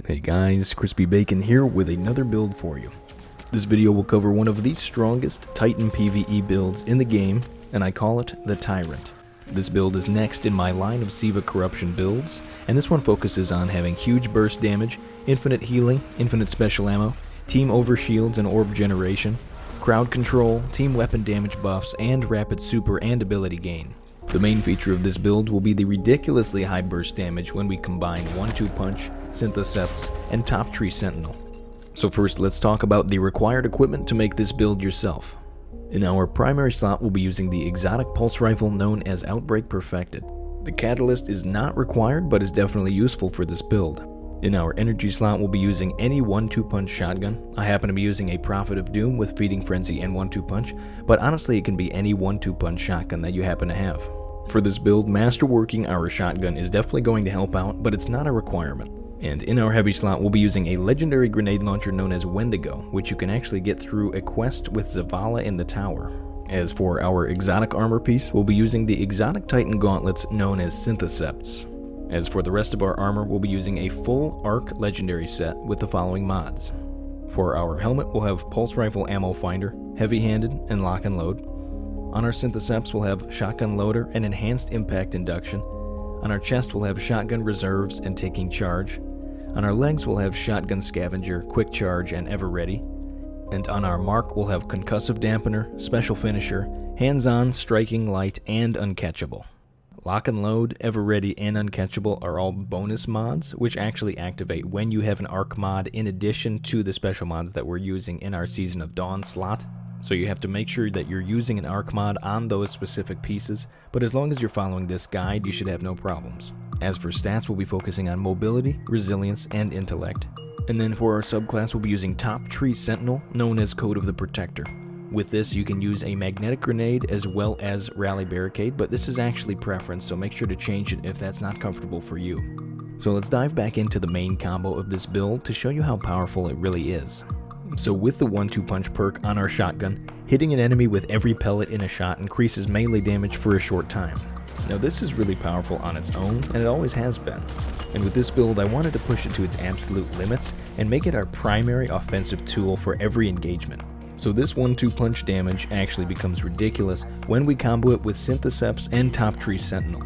Hey guys, Crispy Bacon here with another build for you. This video will cover one of the strongest Titan PvE builds in the game, and I call it the Tyrant. This build is next in my line of SIVA corruption builds, and this one focuses on having huge burst damage, infinite healing, infinite special ammo, team overshields and orb generation, crowd control, team weapon damage buffs, and rapid super and ability gain. The main feature of this build will be the ridiculously high burst damage when we combine 1-2 punch, Synthoceps, and top tree sentinel. So first let's talk about the required equipment to make this build yourself. In our primary slot we'll be using the exotic pulse rifle known as Outbreak Perfected. The catalyst is not required but is definitely useful for this build. In our energy slot we'll be using any 1-2 punch shotgun. I happen to be using a Prophet of Doom with Feeding Frenzy and 1-2 punch, but honestly it can be any 1-2 punch shotgun that you happen to have. For this build, masterworking our shotgun is definitely going to help out, but it's not a requirement. And in our heavy slot, we'll be using a legendary grenade launcher known as Wendigo, which you can actually get through a quest with Zavala in the tower. As for our exotic armor piece, we'll be using the exotic Titan gauntlets known as Synthoceps. As for the rest of our armor, we'll be using a full Arc legendary set with the following mods. For our helmet, we'll have pulse rifle ammo finder, heavy-handed, and lock and load. On our Synthoceps, we'll have shotgun loader and enhanced impact induction. On our chest, we'll have shotgun reserves and taking charge. On our legs, we'll have shotgun scavenger, quick charge, and ever ready. And on our mark, we'll have concussive dampener, special finisher, hands-on, striking light, and uncatchable. Lock and load, ever ready, and uncatchable are all bonus mods, which actually activate when you have an arc mod in addition to the special mods that we're using in our Season of Dawn slot. So you have to make sure that you're using an arc mod on those specific pieces, but as long as you're following this guide, you should have no problems. As for stats, we'll be focusing on mobility, resilience, and intellect. And then for our subclass, we'll be using Top Tree Sentinel, known as Code of the Protector. With this, you can use a magnetic grenade as well as rally barricade, but this is actually preference, so make sure to change it if that's not comfortable for you. So let's dive back into the main combo of this build to show you how powerful it really is. So with the 1-2 punch perk on our shotgun, hitting an enemy with every pellet in a shot increases melee damage for a short time. Now this is really powerful on its own, and it always has been. And with this build I wanted to push it to its absolute limits and make it our primary offensive tool for every engagement. So this 1-2 punch damage actually becomes ridiculous when we combo it with Synthoceps and Top Tree Sentinel.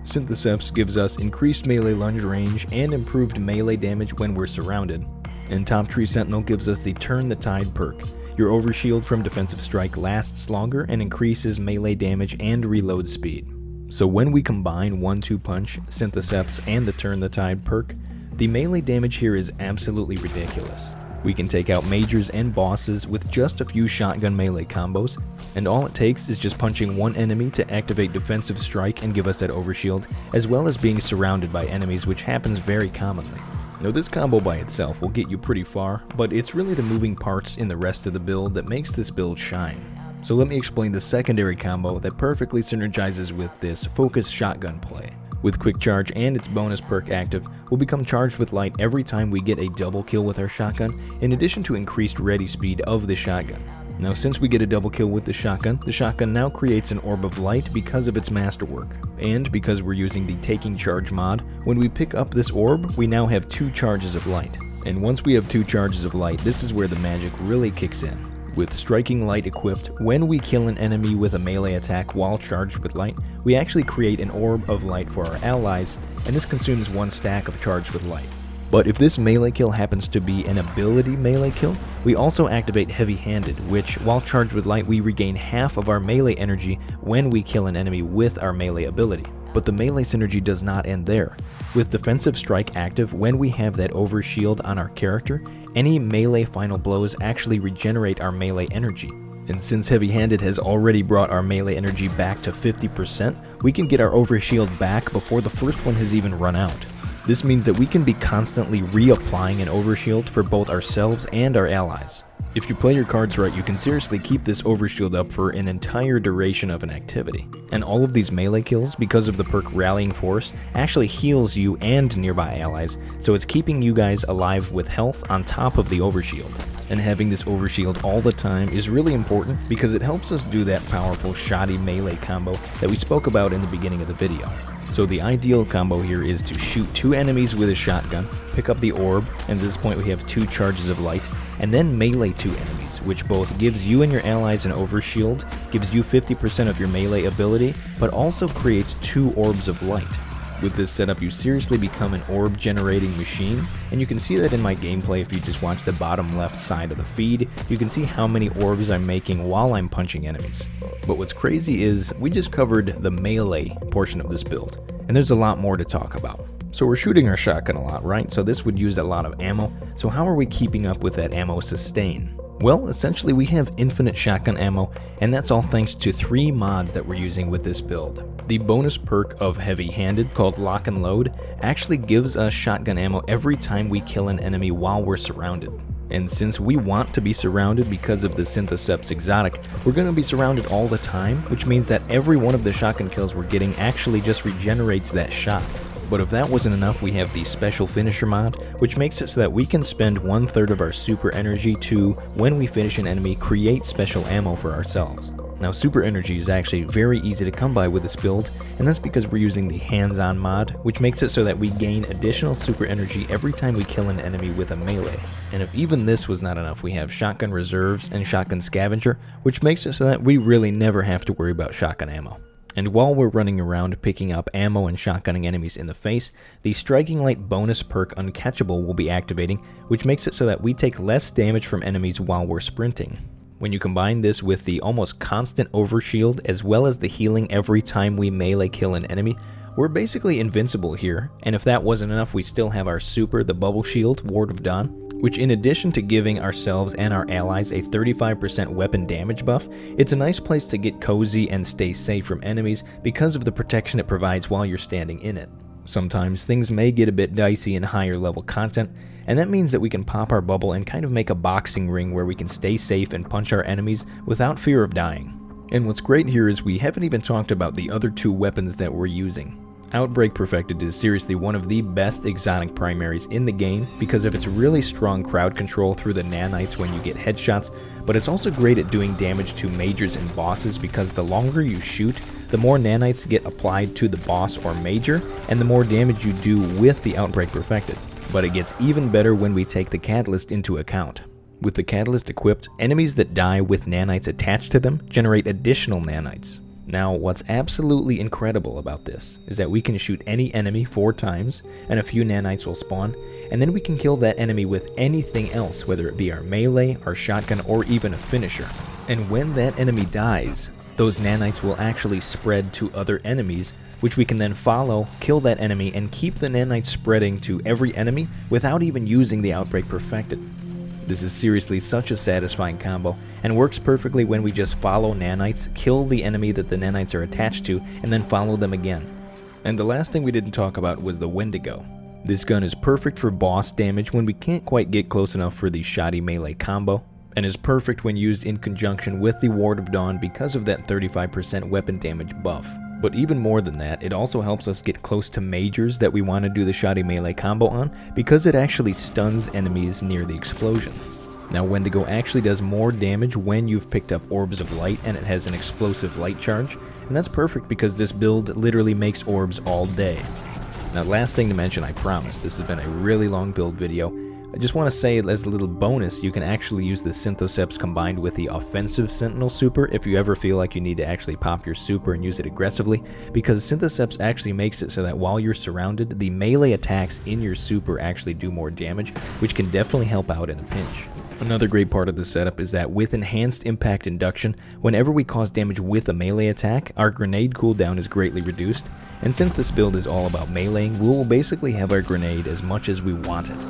Synthoceps gives us increased melee lunge range and improved melee damage when we're surrounded. And Top Tree Sentinel gives us the Turn the Tide perk. Your overshield from defensive strike lasts longer and increases melee damage and reload speed. So when we combine 1-2 punch, Synthoceps, and the Turn the Tide perk, the melee damage here is absolutely ridiculous. We can take out majors and bosses with just a few shotgun melee combos, and all it takes is just punching one enemy to activate defensive strike and give us that overshield, as well as being surrounded by enemies, which happens very commonly. Now this combo by itself will get you pretty far, but it's really the moving parts in the rest of the build that makes this build shine. So let me explain the secondary combo that perfectly synergizes with this focus shotgun play. With quick charge and its bonus perk active, we'll become charged with light every time we get a double kill with our shotgun, in addition to increased ready speed of the shotgun. Now since we get a double kill with the shotgun now creates an orb of light because of its masterwork. And because we're using the taking charge mod, when we pick up this orb, we now have 2 charges of light. And once we have 2 charges of light, this is where the magic really kicks in. With striking light equipped, when we kill an enemy with a melee attack while charged with light, we actually create an orb of light for our allies, and this consumes 1 stack of charged with light. But if this melee kill happens to be an ability melee kill, we also activate heavy-handed, which, while charged with light, we regain half of our melee energy when we kill an enemy with our melee ability. But the melee synergy does not end there. With defensive strike active, when we have that overshield on our character, any melee final blows actually regenerate our melee energy. And since heavy-handed has already brought our melee energy back to 50%, we can get our overshield back before the first one has even run out. This means that we can be constantly reapplying an overshield for both ourselves and our allies. If you play your cards right, you can seriously keep this overshield up for an entire duration of an activity. And all of these melee kills, because of the perk Rallying Force, actually heals you and nearby allies, so it's keeping you guys alive with health on top of the overshield. And having this overshield all the time is really important because it helps us do that powerful shoddy melee combo that we spoke about in the beginning of the video. So the ideal combo here is to shoot 2 enemies with a shotgun, pick up the orb, and at this point we have 2 charges of light, and then melee 2 enemies, which both gives you and your allies an overshield, gives you 50% of your melee ability, but also creates 2 orbs of light. With this setup, you seriously become an orb generating machine, and you can see that in my gameplay if you just watch the bottom left side of the feed. You can see how many orbs I'm making while I'm punching enemies. But what's crazy is we just covered the melee portion of this build, and there's a lot more to talk about. So we're shooting our shotgun a lot, right? So this would use a lot of ammo. So how are we keeping up with that ammo sustain? Well, essentially we have infinite shotgun ammo, and that's all thanks to 3 mods that we're using with this build. The bonus perk of heavy-handed, called Lock and Load, actually gives us shotgun ammo every time we kill an enemy while we're surrounded. And since we want to be surrounded because of the Synthoceps exotic, we're going to be surrounded all the time, which means that every one of the shotgun kills we're getting actually just regenerates that shot. But if that wasn't enough, we have the Special Finisher mod, which makes it so that we can spend 1/3 of our super energy to, when we finish an enemy, create special ammo for ourselves. Now, super energy is actually very easy to come by with this build, and that's because we're using the hands-on mod, which makes it so that we gain additional super energy every time we kill an enemy with a melee. And if even this was not enough, we have shotgun reserves and shotgun scavenger, which makes it so that we really never have to worry about shotgun ammo. And while we're running around picking up ammo and shotgunning enemies in the face, the Striking Light bonus perk Uncatchable will be activating, which makes it so that we take less damage from enemies while we're sprinting. When you combine this with the almost constant overshield as well as the healing every time we melee kill an enemy, we're basically invincible here. And if that wasn't enough, we still have our super, the Bubble Shield, Ward of Dawn, which in addition to giving ourselves and our allies a 35% weapon damage buff, it's a nice place to get cozy and stay safe from enemies because of the protection it provides while you're standing in it. Sometimes things may get a bit dicey in higher level content, and that means that we can pop our bubble and kind of make a boxing ring where we can stay safe and punch our enemies without fear of dying. And what's great here is we haven't even talked about the other 2 weapons that we're using. Outbreak Perfected is seriously one of the best exotic primaries in the game because of its really strong crowd control through the nanites when you get headshots, but it's also great at doing damage to majors and bosses because the longer you shoot, the more nanites get applied to the boss or major, and the more damage you do with the Outbreak Perfected. But it gets even better when we take the catalyst into account. With the catalyst equipped, enemies that die with nanites attached to them generate additional nanites. Now, what's absolutely incredible about this is that we can shoot any enemy 4 times, and a few nanites will spawn, and then we can kill that enemy with anything else, whether it be our melee, our shotgun, or even a finisher. And when that enemy dies, those nanites will actually spread to other enemies, which we can then follow, kill that enemy, and keep the nanites spreading to every enemy without even using the Outbreak Perfected. This is seriously such a satisfying combo, and works perfectly when we just follow nanites, kill the enemy that the nanites are attached to, and then follow them again. And the last thing we didn't talk about was the Wendigo. This gun is perfect for boss damage when we can't quite get close enough for the shoddy melee combo, and is perfect when used in conjunction with the Ward of Dawn because of that 35% weapon damage buff. But even more than that, it also helps us get close to majors that we want to do the shoddy melee combo on because it actually stuns enemies near the explosion. Now, Wendigo actually does more damage when you've picked up orbs of light, and it has an explosive light charge, and that's perfect because this build literally makes orbs all day. Now, last thing to mention, I promise, this has been a really long build video. I just want to say, as a little bonus, you can actually use the Synthoceps combined with the offensive Sentinel super if you ever feel like you need to actually pop your super and use it aggressively, because Synthoceps actually makes it so that while you're surrounded, the melee attacks in your super actually do more damage, which can definitely help out in a pinch. Another great part of the setup is that with enhanced impact induction, whenever we cause damage with a melee attack, our grenade cooldown is greatly reduced, and since this build is all about meleeing, we will basically have our grenade as much as we want it.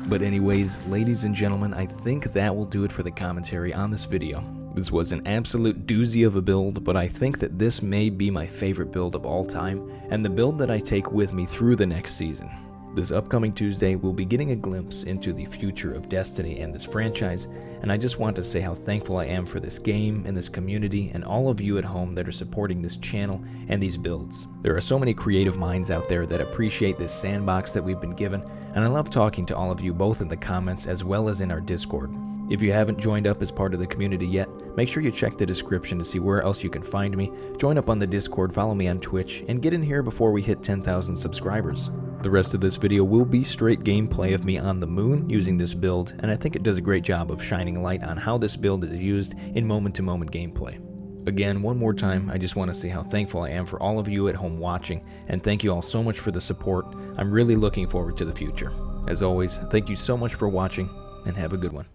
But anyways, ladies and gentlemen, I think that will do it for the commentary on this video. This was an absolute doozy of a build, but I think that this may be my favorite build of all time, and the build that I take with me through the next season. This upcoming Tuesday, we'll be getting a glimpse into the future of Destiny and this franchise, and I just want to say how thankful I am for this game and this community and all of you at home that are supporting this channel and these builds. There are so many creative minds out there that appreciate this sandbox that we've been given, and I love talking to all of you both in the comments as well as in our Discord. If you haven't joined up as part of the community yet, make sure you check the description to see where else you can find me, join up on the Discord, follow me on Twitch, and get in here before we hit 10,000 subscribers. The rest of this video will be straight gameplay of me on the moon using this build, and I think it does a great job of shining light on how this build is used in moment-to-moment gameplay. Again, one more time, I just want to say how thankful I am for all of you at home watching, and thank you all so much for the support. I'm really looking forward to the future. As always, thank you so much for watching, and have a good one.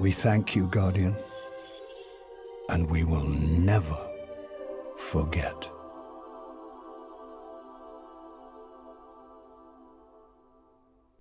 We thank you, Guardian, and we will never forget.